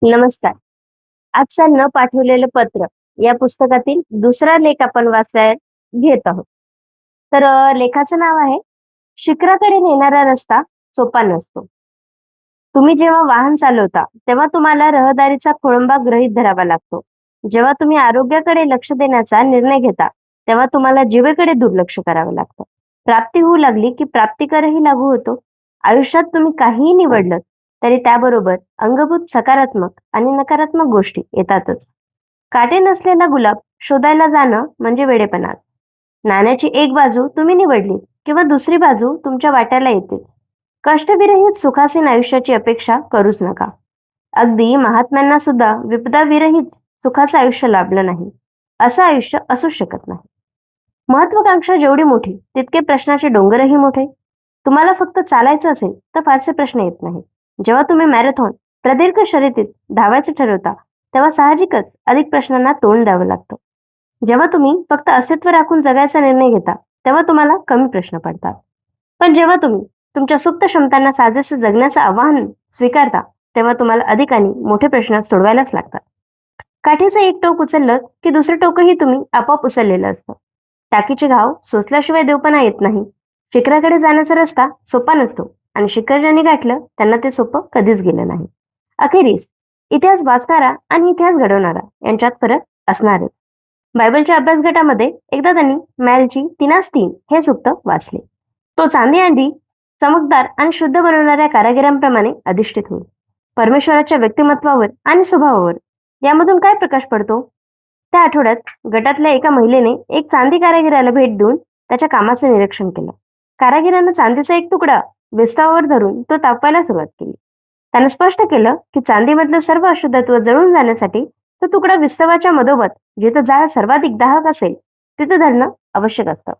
नमस्कार. आजचा न पाठवलेलं पत्र या पुस्तकातील दुसरा लेख आपण वाचायला घेत आहोत. तर लेखाचं नाव आहे शिखराकडे नेणारा रस्ता सोपा नसतो. तुम्ही जेव्हा वाहन चालवता, तेव्हा तुम्हाला रहदारीचा खोळंबा गृहीत धरावा लागतो. जेव्हा तुम्ही आरोग्याकडे लक्ष देण्याचा निर्णय घेता, तेव्हा तुम्हाला जीवेकडे दुर्लक्ष करावं लागतं. प्राप्ती होऊ लागली की प्राप्तिकरही लागू होतो. आयुष्यात तुम्ही काहीही निवडलं, तरी त्याबरोबर अंगभूत सकारात्मक आणि नकारात्मक गोष्टी येतातच. काटे नसलेला गुलाब शोधायला जाणं म्हणजे वेडेपणा. नाण्याची एक बाजू तुम्ही निवडली किंवा दुसरी बाजू तुमच्या वाट्याला येते. कष्टविरहित सुखासीन आयुष्याची अपेक्षा करूच नका. अगदी महात्म्यांना सुद्धा विपदाविरहित सुखाचं आयुष्य लाभलं नाही. असं आयुष्य असूच शकत नाही. महत्वाकांक्षा जेवढी मोठी, तितके प्रश्नाचे डोंगरही मोठे. तुम्हाला फक्त चालायचं असेल तर फारसे प्रश्न येत नाही. जेव्हा तुम्ही मॅरेथॉन प्रदीर्घ शर्यतीत धावायचं ठरवता, तेव्हा साहजिकच अधिक प्रश्नांना तोंड द्यावं लागतं. जेव्हा तुम्ही फक्त अस्तित्व राखून जगायचा निर्णय घेता, तेव्हा तुम्हाला कमी प्रश्न पडतात. पण जेव्हा तुम्ही तुमच्या सुप्त क्षमतांना साजेसं जगण्याचं आव्हान स्वीकारता, तेव्हा तुम्हाला अधिक आणि मोठे प्रश्न सोडवायलाच लागतात. काठीचं एक टोक उचललं की दुसरं टोकही तुम्ही आपोआप उचललेलं असतं. टाकीचे घाव सोसल्याशिवाय देवपणा येत नाही. शिखराकडे जाण्याचा रस्ता सोपा नसतो आणि शिखर ज्यांनी गाठलं त्यांना ते सोपं कधीच गेलं नाही. अखेरीस इतिहास वाचणारा आणि इतिहास घडवणारा यांच्यात फरक असणारच. बायबलच्या अभ्यास गटामध्ये एकदा त्यांनी मॅलची 3:3 हे सुक्त वाचले. तो चांदी अंडी चमकदार आणि शुद्ध बनवणाऱ्या कारागिरांप्रमाणे अधिष्ठित होईल. परमेश्वराच्या व्यक्तिमत्वावर आणि स्वभावावर यामधून काय प्रकाश पडतो? त्या आठवड्यात गटातल्या एका महिलेने एक चांदी कारागिराला भेट देऊन त्याच्या कामाचं निरीक्षण केलं. कारागिरानं चांदीचा एक तुकडा विस्तावावर धरून तो तापवायला सुरुवात केली. त्यानं स्पष्ट केलं की चांदीमधलं सर्व अशुद्धत्व जळून जाण्यासाठी तो तुकडा विस्तवाच्या मधोमध जिथं जाळ सर्वाधिक दाहक असेल तिथं धरणं आवश्यक असतं.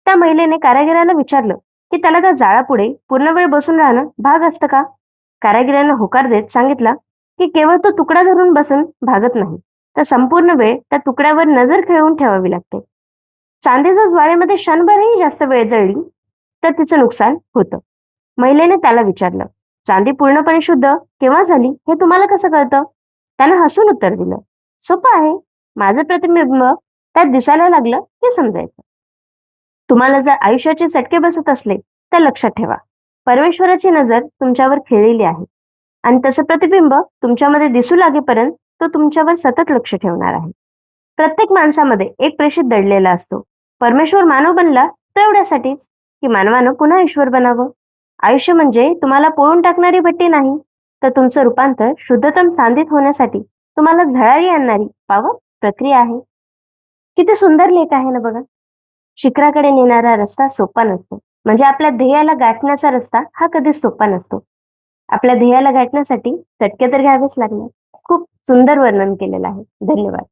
त्या महिलेने कारागिराला विचारलं की त्याला त्या जाळापुढे पूर्ण वेळ बसून राहणं भाग असतं का? कारागिरानं होकार देत सांगितलं की केवळ तो तुकडा धरून बसून भागत नाही, तर संपूर्ण वेळ त्या तुकड्यावर नजर खेळवून ठेवावी लागते. चांदी जर ज्वाळेमध्ये क्षणभरही जास्त वेळ जळली तर तिचं नुकसान होतं. महिलेने त्याला विचारलं, चांदी पूर्णपणे शुद्ध केव्हा झाली हे तुम्हाला कसं कळतं? त्यानं हसून उत्तर दिलं, सोपं आहे. माझं प्रतिबिंब त्यात दिसायला लागलं की समजायचं. तुम्हाला जर आयुष्याचे चटके बसत असले तर लक्षात ठेवा, परमेश्वराची नजर तुमच्यावर खेळलेली आहे आणि तसं प्रतिबिंब तुमच्यामध्ये दिसू लागेपर्यंत तो तुमच्यावर सतत लक्ष ठेवणार आहे. प्रत्येक माणसामध्ये एक प्रेषित दडलेला असतो. परमेश्वर मानव बनला तर एवढ्यासाठीच की मानवानं पुन्हा ईश्वर बनावं. आयुष्य म्हणजे तुम्हाला पोळून टाकणारी भट्टी नाही, तर तुमचं रूपांतर शुद्धतम चांदीत होण्यासाठी तुम्हाला झळाळी आणणारी पावक प्रक्रिया आहे. किती सुंदर लेख आहे ना बघा. शिखराकडे नेणारा रस्ता सोपा नसतो, म्हणजे आपल्या ध्येयाला गाठण्याचा रस्ता हा कधीच सोपा नसतो. आपल्या ध्येयाला गाठण्यासाठी चटके तर घ्यावेच लागणार. खूप सुंदर वर्णन केलेलं आहे. धन्यवाद.